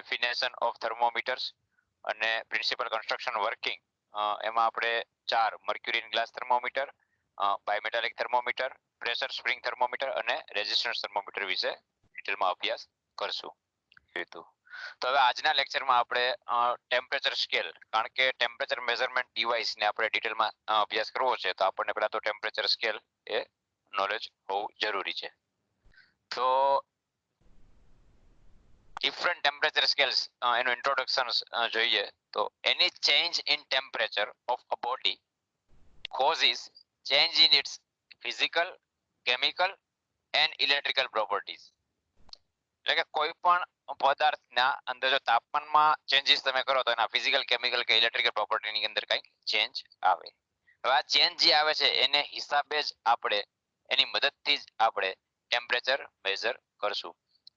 Definition of thermometers અને principal construction working, એમાં આપણે 4 mercury in glass thermometer, bimetallic thermometer, pressure spring thermometer અને resistance thermometer વિશે ડિટેલમાં અભ્યાસ કરશું. તો હવે આજના લેક્ચરમાં આપણે ટેમ્પરેચર સ્કેલ, કારણ કે ટેમ્પરેચર મેઝરમેન્ટ ડિવાઇસને આપણે ડિટેલમાં અભ્યાસ કરવો છે તો આપણને પહેલા તો ટેમ્પરેચર સ્કેલ એ નોલેજ હોવું જરૂરી છે. તો ડિફરન્ટ ટેમ્પરેચર સ્કેલ્સ એનું ઇન્ટ્રોડક્શન જોઈએ તો એની change in temperature of a body causes change in its physical, chemical and electrical properties. એટલે કે કોઈ પણ પદાર્થના અંદર જો તાપમાનમાં ચેન્જીસ તમે કરો તો એના ફિઝિકલ, કેમિકલ કે ઇલેક્ટ્રિકલ પ્રોપર્ટીની અંદર કંઈક ચેન્જ આવે. હવે આ ચેન્જ જે આવે છે એને હિસાબે જ આપણે, એની મદદથી જ આપણે ટેમ્પરેચર મેઝર કરશું.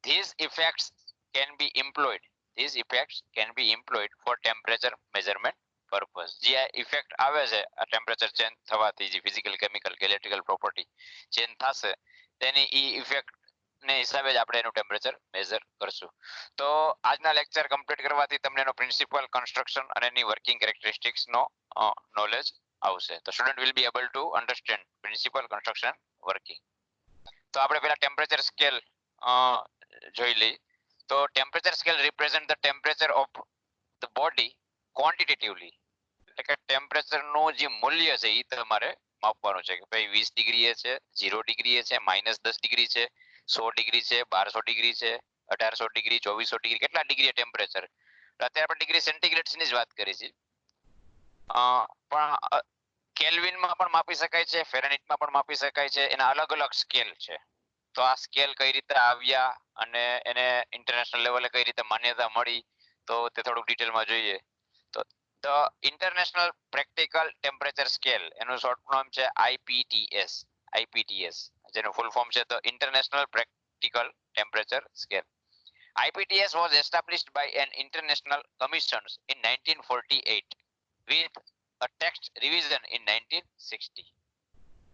These effects can be employed. These effects can be employed for temperature measurement purpose. જે આ ઇફેક્ટ આવે છે આ ટેમ્પરેચર ચેન્જ થવાથી, જે ફિઝિકલ, કેમિકલ કે ઇલેક્ટ્રિકલ પ્રોપર્ટી ચેન્જ થશે તેની ઈ ઇફેક્ટ ને હિસાબે જ આપણે એનું ટેમ્પરેચર મેઝર કરશું. તો આજના લેક્ચર કમ્પ્લીટ કરવાથી તમને એનો પ્રિન્સિપલ, કન્સ્ટ્રક્શન અને એની વર્કિંગ કેરેક્ટરિસ્ટિક્સ નો નોલેજ આવશે. તો student will be able to understand principle, construction, working. તો આપણે પહેલા ટેમ્પરેચર સ્કેલ જોઈ લઈએ. તો temperature scale represent the temperature of the body quantitatively, એટલે કે ટેમ્પરેચર નું જે મૂલ્ય છે એ તમારે માપવાનું છે કે ભાઈ 20 ડિગ્રી છે, 0 ડિગ્રી છે, -10 ડિગ્રી છે, 100 ડિગ્રી છે, 1200 ડિગ્રી છે, 1800 ડિગ્રી, 2400 ડિગ્રી, કેટલા ડિગ્રી ટેમ્પરેચર. અત્યારે આપણે ડિગ્રી સેન્ટીગ્રેડ ની જ વાત કરી છે. પણ કેલ્વિનમાં પણ માપી શકાય છે, ફેરનહીટમાં પણ માપી શકાય છે, એના અલગ અલગ સ્કેલ છે. તો આ સ્કેલ કઈ રીતે આવ્યા અને એને ઇન્ટરનેશનલ લેવલે કઈ રીતે માન્યતા મળી તો તે થોડુંક ડિટેલમાં જોઈએ. તો the international practical temperature scale, એનું શોર્ટ ફોર્મ છે IPTS. IPTS જેનું ફૂલ ફોર્મ છે the international practical temperature scale. IPTS was established by an international commission in 1948 with a text revision in 1960.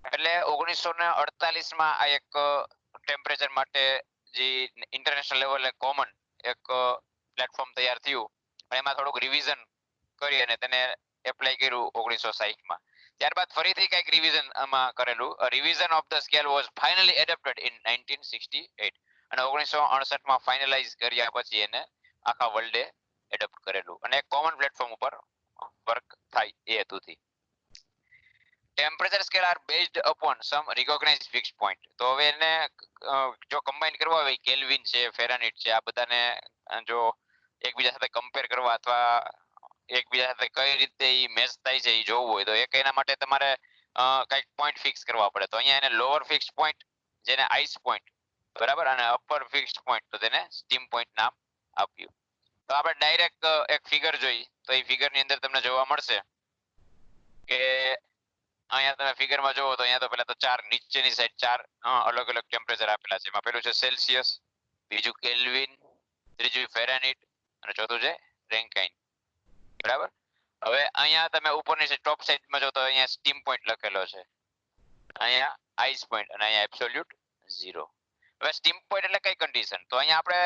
એટલે 1948 માં આ એક ટેમ્પરેચર માટે જે ઇન્ટરનેશનલ લેવલે કોમન એક પ્લેટફોર્મ તૈયાર થયું, એમાં થોડુંક રિવિઝન કરી અને તેને એપ્લાય કર્યું 1960 માં. ત્યારબાદ ફરીથી કંઈક રિવિઝન આમાં કરેલું. Revision of the scale was finally adopted in 1968 અને 1968 માં ફાઇનલાઇઝ કર્યા પછી એને આખા વર્લ્ડે એડપ્ટ કરેલું અને એક કોમન પ્લેટફોર્મ ઉપર વર્ક થાય એ હેતુથી. Temperature scale are based upon some recognised fixed point. તો હવે એને જો કમ્બાઈન કરવા હોય, કેલ્વિન છે, ફેરનહીટ છે, આ બધાને જો એકબીજા સાથે કમ્પેર કરવા અથવા એકબીજા સાથે કઈ રીતે ઈ મેચ થાય છે એ જોવું હોય તો એક એના માટે તમારે કંઈક પોઈન્ટ ફિક્સ કરવા પડે. તો અહીંયા એને લોઅર ફિક્સ્ડ પોઈન્ટ જેને આઈસ પોઈન્ટ, બરાબર, અને અપર ફિક્સ્ડ પોઈન્ટ તો તેને સ્ટીમ પોઈન્ટ નામ આપ્યું. તો આપણે ડાયરેક્ટ એક ફિગર જોઈ તો એ ફિગરની અંદર તમને જોવા મળશે કે અહીંયા તમે ફિગરમાં જોવો તો અહીંયા તો પહેલા તો 4 નીચેની સાઈડ 4 અલગ અલગ ટેમ્પરેચર આપેલા છે. એમાં પેલું છે સેલ્સિયસ, બીજું કેલ્વિન, ત્રીજું ફેરનહીટ અને ચોથું છે રેન્કાઇન, બરાબર. હવે અહીંયા તમે ઉપરની સાઈડ ટોપ સાઈડમાં જો તો અહીંયા સ્ટીમ પોઈન્ટ લખેલો છે, અહીંયા આઈસ પોઈન્ટ અને અહીંયા એબ્સોલ્યુટ 0. હવે સ્ટીમ પોઈન્ટ એટલે કઈ કન્ડિશન? તો અહીંયા આપણે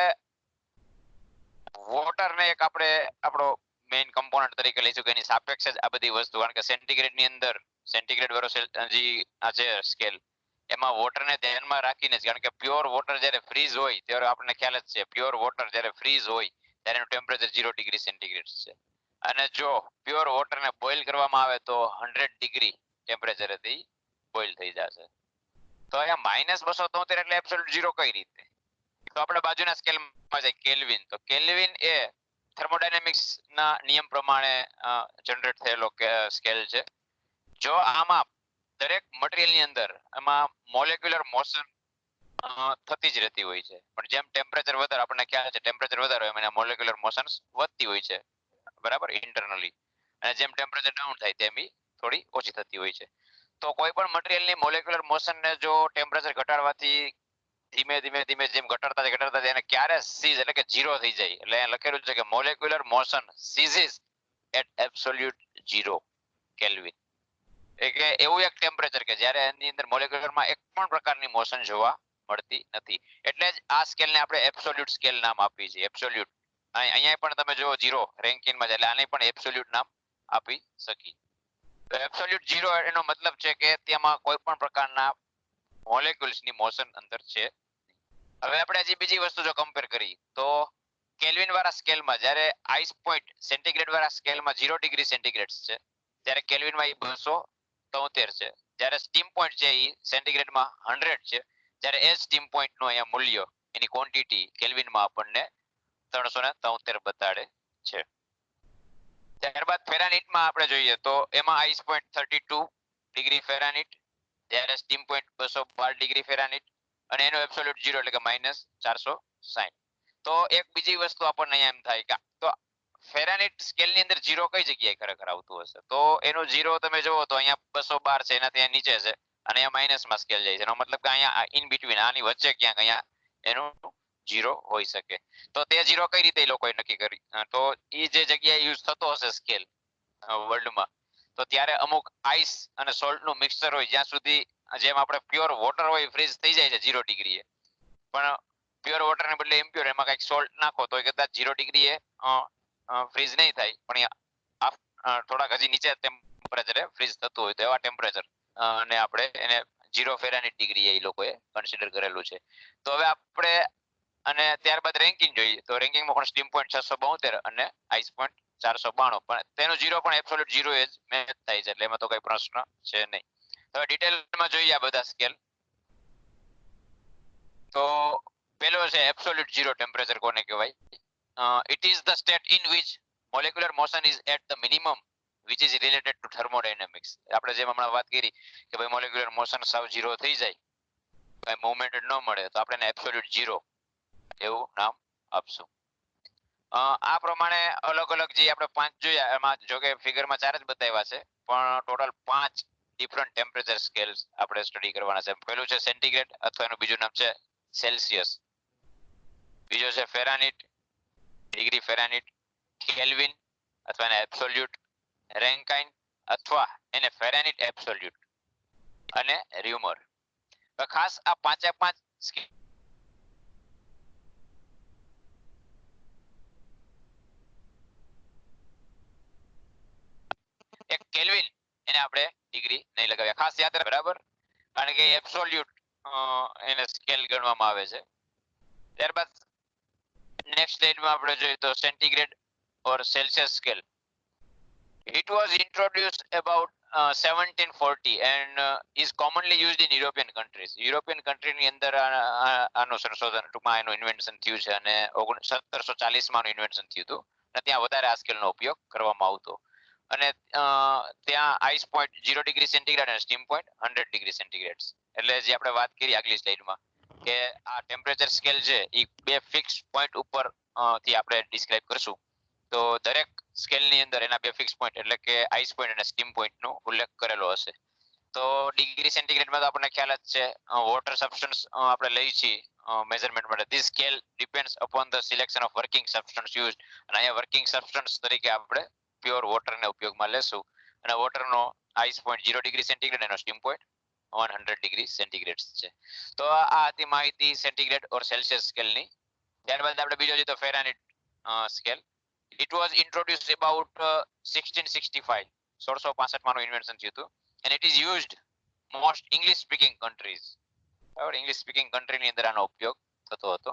વોટરને એક આપણે આપણો મેઇન કમ્પોનન્ટ તરીકે લઈશું કે એની સાપેક્ષ જ આ બધી વસ્તુ, કારણ કે સેન્ટીગ્રેડ ની અંદર સેન્ટીગ્રેડ વાળો જે આ છે સ્કેલ એમાં વોટરને ધ્યાનમાં રાખીને જ, કારણ કે પ્યોર વોટર જ્યારે ફ્રીઝ હોય ત્યારે આપણને ખ્યાલ જ છે પ્યોર વોટર જ્યારે ફ્રીઝ હોય ત્યારે એનું ટેમ્પરેચર 0 ડિગ્રી સેન્ટીગ્રેડ છે અને જો પ્યોર વોટરને બોઇલ કરવામાં આવે તો 100 ડિગ્રી ટેમ્પરેચરેથી બોઇલ થઈ જશે. તો અહીંયા -273 એટલે એબ્સોલ્યુટ 0 કઈ રીતે? તો આપણે બાજુના સ્કેલમાં જાય કેલ્વિન. તો કેલ્વિન એ થર્મોડાયનેમિક્સ ના નિયમ પ્રમાણે જનરેટ થયેલો સ્કેલ છે. જો આમાં દરેક મટીરીયલ ની અંદર એમાં મોલેક્યુલર મોશન થતી જ રહેતી હોય છે, પણ જેમ ટેમ્પરેચર વધારે, આપણને ખ્યાલ છે ટેમ્પરેચર વધારે હોય એના મોલેક્યુલર મોશન્સ વધતી હોય છે, બરાબર, ઇન્ટરનલી, અને જેમ ટેમ્પરેચર ડાઉન થાય તેમ થોડી ઓછી થતી હોય છે. તો કોઈ પણ મટીરીયલની મોલેક્યુલર મોશનને જો ટેમ્પરેચર ઘટાડવાથી ધીમે ધીમે ધીમે જેમ ઘટાડતા એને ક્યારે સીઝ એટલે કે 0 થઈ જાય, એટલે અહીંયા લખેલું છે કે molecular motion ceases at absolute 0 kelvin. એટલે એવું એક ટેમ્પરેચર કે જ્યારે એની અંદર મોલેક્યુલરમાં એક પણ પ્રકારની મોશન જોવા મળતી નથી. એટલે જ આ સ્કેલને આપણે એબ્સોલ્યુટ સ્કેલ નામ આપીએ છીએ, એબ્સોલ્યુટ. અહીંયા પણ તમે જો 0 રેન્કિંગમાં છે એટલે આને પણ એબ્સોલ્યુટ નામ આપી શકી. તો એબ્સોલ્યુટ 0 એનો મતલબ છે કે તેમાં કોઈ પણ પ્રકારના મોલેક્યુલ્સની મોશન અંદર છે. હવે આપણે હજી બીજી વસ્તુ જો કમ્પેર કરી તો કેલ્વિન વાળા સ્કેલમાં જ્યારે આઈસ પોઈન્ટ સેન્ટીગ્રેડ વાળા સ્કેલમાં 0 ડિગ્રી સેન્ટીગ્રેડ છે, ત્યારે કેલ્વિનમાં એ 273 છે. જ્યારે સ્ટીમ પોઈન્ટ છે એ સેન્ટીગ્રેડમાં 100 છે, જ્યારે એ સ્ટીમ પોઈન્ટનું અહીંયા મૂલ્ય એની ક્વોન્ટિટી કેલ્વિનમાં આપણને 373 બતાડે છે. ત્યારબાદ ફેરાનીટમાં આપણે જોઈએ તો એમાં આઈસ પોઈન્ટ 32 ડિગ્રી ફેરાનીટ, જ્યારે સ્ટીમ પોઈન્ટ 212 ડિગ્રી ફેરાનીટ અને એનો એબ્સોલ્યુટ 0 એટલે કે -460. તો એક બીજી વસ્તુ આપણને અહીંયા એમ થાય કે તો ફેરાનીટ સ્કેલની અંદર 0 કઈ જગ્યાએ ખરેખર આવતું હશે? તો એનો 0 તમે જુઓ તો અહીંયા 212 છે, એનાથી અહીંયા નીચે છે અને અહીંયા માઇનસમાં સ્કેલ જાય છે. એનો મતલબ કે અહીંયા ઇન બિટવીન આની વચ્ચે ક્યાંક અહીંયા એનું 0 હોઈ શકે. તો તે 0 કઈ રીતે એ લોકોએ નક્કી કરી? તો એ જે જગ્યાએ યુઝ થતો હશે સ્કેલ વર્લ્ડમાં, તો ત્યારે અમુક આઈસ અને સોલ્ટનું મિક્સચર હોય, જ્યાં સુધી જેમ આપણે પ્યોર વોટર હોય ફ્રીઝ થઈ જાય છે 0 ડિગ્રીએ, પણ પ્યોર વોટરને બદલે ઇમ્પ્યોર એમાં કંઈક સોલ્ટ નાખો તો કદાચ 0 ડિગ્રીએ ફ્રીઝ નહીં થાય, પણ થોડાક હજી નીચે ટેમ્પરેચરે ફ્રીઝ થતું હોય તો એવા ટેમ્પરેચર અને આપણે એને 0 ફેરાનીટ ડિગ્રી એ લોકોએ કન્સિડર કરેલું છે. તો હવે આપણે અને ત્યારબાદ રેન્કિંગ જોઈએ તો રેન્કિંગમાં પણ સ્ટીમ પોઈન્ટ 672 અને આઈસ પોઈન્ટ 492, પણ તેનો 0 પણ એબ્સોલ્યુટ 0 એ જ મેચ થાય છે, એટલે એમાં તો કઈ પ્રશ્ન છે નહીં. હવે ડિટેલમાં જોઈએ આ બધા સ્કેલ. તો પેલો છે એબ્સોલ્યુટ 0 ટેમ્પરેચર કોને કહેવાય? It is the state in which molecular motion is at the minimum which is related to thermodynamics. આપણે જેમ હમણાં વાત કરી કે ભાઈ મોલેક્યુલર મોશન સાવ 0 થઈ જાય, કઈ મૂવમેન્ટ ન મળે, તો આપણે એબ્સોલ્યુટ 0 એવું નામ આપશું. આ પ્રમાણે અલગ અલગ જે આપણે 5 જોયા એમાં જો કે ફિગરમાં 4 જ બતાવ્યા છે, પણ ટોટલ 5 ડિફરન્ટ ટેમ્પરેચર સ્કેલ્સ આપણે સ્ટડી કરવાના છે. પહેલું છે સેન્ટીગ્રેડ અથવા એનું બીજું નામ છે સેલ્સિયસ, બીજો છે ફેરાનીટ, ડિગ્રી ફેરાનીટ, કેલ્વિન અથવા એને એબ્સોલ્યુટ, રેન્કાઇન અથવા એને ફેરાનીટ એબ્સોલ્યુટ અને ર્યુમર. ખાસ આ 5 સ્કેલ એક કેલ્વિન એને આપણે ડિગ્રી નહીં લગાવ્યા, ખાસ યાદ રાખો, બરાબર, કારણ કે એબ્સોલ્યુટ એને સ્કેલ ગણવામાં આવે છે. ત્યારબાદ નેક્સ્ટ સ્લાઇડમાં આપણે જોઈએ તો centigrade or Celsius scale. It was introduced about 1740 and is commonly used in European countries. European country ની અંદર આનું સંશોધન ટૂંકમાં એનું ઇન્વેન્શન થયું છે અને 1740 માં ઇન્વેન્શન થયું હતું અને ત્યાં વધારે આ સ્કેલનો ઉપયોગ કરવામાં આવતો. અને ત્યાં આઈસ પોઈન્ટ 0 ડિગ્રી સેન્ટીગ્રેડ અને સ્ટીમ પોઈન્ટ 100 ડિગ્રી સેન્ટીગ્રેડ. એટલે જે આપણે વાત કરી આગલી સ્લાઇડમાં કે આ ટેમ્પરેચર સ્કેલ છે એ બે ફિક્સ પોઈન્ટ ઉપર થી આપણે ડિસ્ક્રાઇબ કરશું. તો દરેક સ્કેલની અંદર એના બે ફિક્સ પોઈન્ટ એટલે કે આઈસ પોઈન્ટ અને સ્ટીમ પોઈન્ટનો ઉલ્લેખ કરેલો હશે. તો ડિગ્રી સેન્ટીગ્રેડમાં તો આપણને ખ્યાલ જ છે વોટર સબસ્ટન્સ આપણે લઈ છીએ મેઝરમેન્ટ માટે. This scale depends upon the selection of working substance used. અને અહીંયા વર્કિંગ સબસ્ટન્સ તરીકે આપણે પ્યોર વોટરને ઉપયોગમાં લેશું અને વોટરનો આઈસ પોઈન્ટ 0 ડિગ્રી સેન્ટીગ્રેડ એનો સ્ટીમ પોઈન્ટ 100 ડિગ્રી સેન્ટીગ્રેડ છે. તો આ હતી માહિતી સેન્ટીગ્રેડ ઓર સેલ્સિયસ સ્કેલની. ત્યારબાદ આપણે બીજો જોઈએ તો ફેરાનીટ scale. It was introduced about 1665, 1665 માં ઇન્વેન્શન થયું હતું and it is used most English speaking countries. બરાબર, ઇંગ્લિશ સ્પીકિંગ કન્ટ્રીની અંદર આનો ઉપયોગ થતો હતો.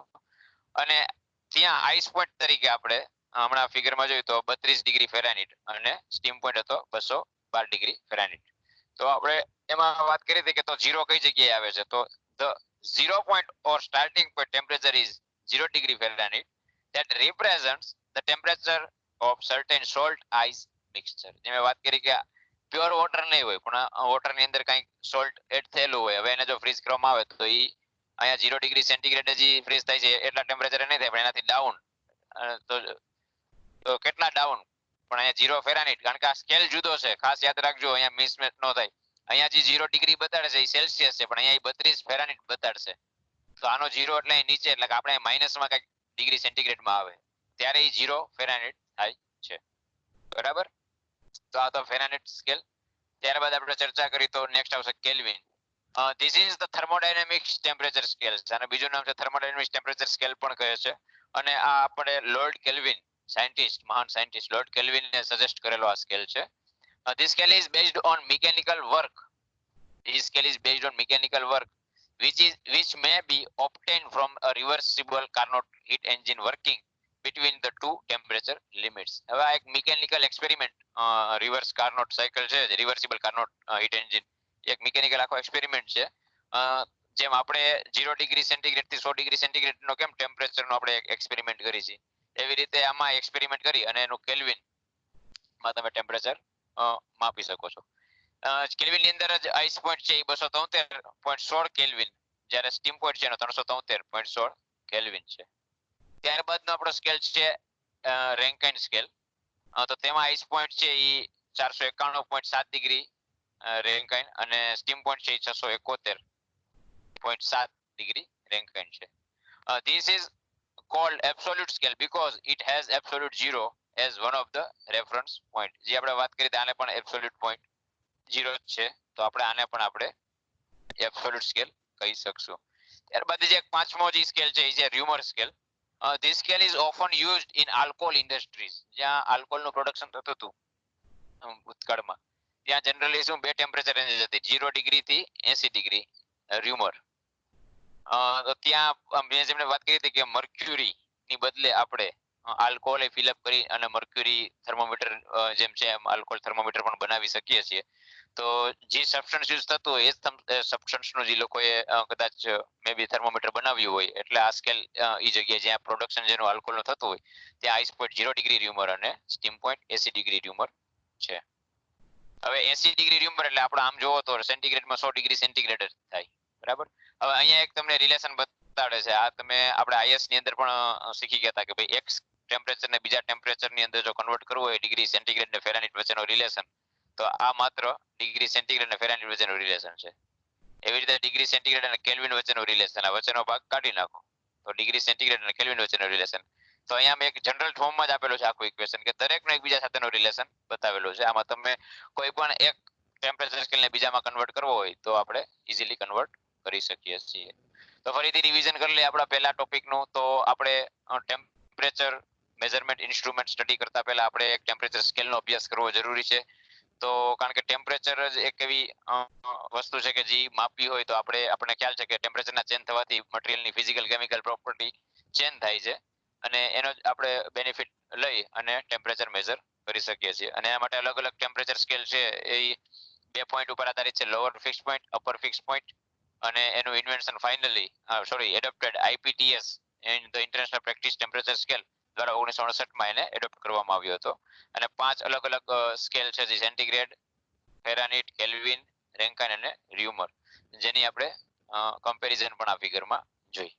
અને ત્યાં આઈસ પોઈન્ટ તરીકે આપણે હમણાં ફિગરમાં જોયું તો 32 ડિગ્રી ફેરાનીટ અને સ્ટીમ પોઈન્ટ હતો 212 ડિગ્રી ફેરાનીટ. તો આપણે એમાં વાત કરી હતી કે તો 0 કઈ જગ્યાએ આવે છે? તો the 0 point or starting point temperature is 0 degree Fahrenheit that represents the temperature of certain salt ice mixture. જે મેં વાત કરી કે પ્યોર વોટર નહીં હોય પણ વોટર ની અંદર કંઈક સોલ્ટ એડ થયેલું હોય. હવે એને જો ફ્રીઝ કરવામાં આવે તો એ અહીંયા 0 ડિગ્રી સેન્ટીગ્રેડ હજી ફ્રીઝ થાય છે એટલા ટેમ્પરેચરે નહીં થાય, પણ એનાથી ડાઉન તો કેટલા ડાઉન? પણ અહીંયા 0 ફેરાનીટ, કારણ કે આ સ્કેલ જુદો છે, ખાસ યાદ રાખજો, અહીંયા મિસમેચ ન થાય. અહીંયા જે 0 ડિગ્રી બતાડે છે એ સેલ્સિયસ છે, પણ અહીંયા 32 ફેરાનીટ બતાડશે. તો આનો 0 એટલે નીચે, એટલે કે આપણે માઇનસમાં કંઈક ડિગ્રી સેન્ટીગ્રેડમાં આવે ત્યારે એ 0 ફેરાનીટ થાય છે. બરાબર, તો આ તો ફેરાનીટ સ્કેલ. ત્યારબાદ આપણે ચર્ચા કરી તો નેક્સ્ટ આવશે kelvin. This is the thermodynamics temperature scale. અને બીજું નામ છે થર્મોડાયનેમિક્સ ટેમ્પરેચર સ્કેલ પણ કહે છે. અને આ આપણે લોર્ડ કેલ્વિન સાયન્ટિસ્ટ, મહાન સાયન્ટિસ્ટ લોર્ડ કેલ્વિને સજેસ્ટ કરેલો આ સ્કેલ છે. This scale is based on mechanical work. This scale is based on mechanical work which may be obtained from a reversible Carnot heat engine working between the two temperature limits. હવે આ એક mechanical experiment reverse Carnot cycle છે, reversible Carnot heat engine, એક mechanical આખો experiment છે. જેમ આપણે 0 degree centigrade થી 100 ડિગ્રી સેન્ટીગ્રેડ નો કેમ ટેમ્પરેચર નો આપણે એક્સપેરિમેન્ટ કરી છે, એવી રીતે આમાં એક્સપેરિમેન્ટ કરી અને એનું કેલ્વિન માં તમે ટેમ્પરેચર માપી શકો છો. કેલ્વિન ની અંદર જ આઈસ પોઈન્ટ છે એ 273.16 કેલ્વિન, જ્યારે સ્ટીમ પોઈન્ટ છે એનો 373.16 કેલ્વિન છે. ત્યારબાદનો આપણો સ્કેલ છે રેન્કાઇન સ્કેલ. તો તેમાં આઈસ પોઈન્ટ છે એ 491.7 ડિગ્રી રેન્કાઇન અને સ્ટીમ પોઈન્ટ છે એ 671.7 ડિગ્રી રેન્કાઇન છે. This is called absolute scale because it has absolute zero as one of the reference point. જે આપણે વાત કરી આને પણ absolute point 0 છે, તો આપણે આને પણ આપણે absolute scale કહી શકશું. ત્યારબાદ જે પાંચમો જે સ્કેલ છે એ છે Reaumur scale. This scale is often used in alcohol industries. જ્યાં આલ્કોહોલ નું પ્રોડક્શન થતું હતું ભૂતકાળમાં, ત્યાં જનરલી શું બે ટેમ્પરેચર રેન્જ હતી, 0 ડિગ્રી થી 80 ડિગ્રી ર્યુમર. તો ત્યાં મેં જેમને વાત કરી હતી કે મર્ક્યુરી ની બદલે આપણે આલ્કોહોલ ફિલઅપ કરી અને મર્ક્યુરી થર્મોમીટર જેમ છે એમ આલ્કોહોલ થર્મોમીટર પણ બનાવી શકીએ છીએ. તો જે સબસ્ટન્સ યુઝ થતું હોય એ સબસ્ટન્સ નું જે લોકોએ કદાચ મે બી થર્મોમીટર બનાવ્યું હોય, એટલે આ સ્કેલ એ જગ્યાએ જ્યાં પ્રોડક્શન જેનું આલ્કોહોલ નું થતું હોય ત્યાં આઈસ પોઈન્ટ 0 ડિગ્રી ર્યુમર અને સ્ટીમ પોઈન્ટ 80 ડિગ્રી ર્યુમર છે. હવે 80 ડિગ્રી ર્યુમર એટલે આપણે આમ જોવો તો સેન્ટીગ્રેડમાં 100 ડિગ્રી સેન્ટીગ્રેડ જ થાય, બરાબર. હવે અહીંયા એક તમને રિલેશન બતાડે છે, આ તમે આપણે આઈએસ ની અંદર પણ શીખી ગયા હતા કે ભાઈ એક ટેમ્પરેચર ને બીજા ટેમ્પરેચર ની અંદર જો કન્વર્ટ કરવું હોય ડિગ્રી સેન્ટીગ્રેડ ને ફેરાનહીટ વચ્ચેનો રિલેશન, તો આ માત્ર ડિગ્રી સેન્ટીગ્રેડ અને ફેરાનહીટ વચ્ચેનું રિલેશન છે. એવી રીતે ડિગ્રી સેન્ટીગ્રેડ અને કેલ્વિન વચ્ચેનું રિલેશન, આ વચ્ચેનો ભાગ કાઢી નાખો તો ડિગ્રી સેન્ટીગ્રેડ અને કેલ્વિન વચ્ચેનું રિલેશન. તો અહીંયા મેં એક જનરલ ફોર્મમાં જ આપેલું છે આખું ઇક્વેશન કે દરેકનો એકબીજા સાથેનો રિલેશન બતાવેલું છે. આમાં તમે કોઈ પણ એક ટેમ્પરેચર સ્કેલને બીજામાં કન્વર્ટ કરવો હોય તો આપણે ઇઝીલી કન્વર્ટ કરી શકીએ છીએ. તો ફરીથી રિવિઝન કરી લઈએ આપણા પહેલા ટોપિકનું. તો આપણે ટેમ્પરેચર મેઝરમેન્ટ ઇન્સ્ટ્રુમેન્ટ સ્ટડી કરતા પહેલા આપણે એક ટેમ્પરેચર સ્કેલનો અભ્યાસ કરવો જરૂરી છે. તો કારણ કે ટેમ્પરેચર જ એક એવી વસ્તુ છે કે જે માપવી હોય તો આપણને ખ્યાલ છે કે ટેમ્પરેચરના ચેન્જ થવાથી મટીરિયલની ફિઝિકલ કેમિકલ પ્રોપર્ટી ચેન્જ થાય છે અને એનો જ આપણે બેનિફિટ લઈ અને ટેમ્પરેચર મેઝર કરી શકીએ છીએ. અને એના માટે અલગ અલગ ટેમ્પરેચર સ્કેલ છે એ 2 પોઈન્ટ ઉપર આધારિત છે, lower fix point, upper fix point. અને એનું invention finally adopted IPTS in the international practice temperature scale દ્વારા 1968 એને એડોપ્ટ કરવામાં આવ્યો હતો. અને 5 અલગ અલગ સ્કેલ છે જે સેન્ટીગ્રેડ, ફેરાનહીટ, કેલ્વિન, રેન્કાઇન અને ર્યુમર, જેની આપણે કમ્પેરિઝન પણ આ ફિગરમાં જોઈ.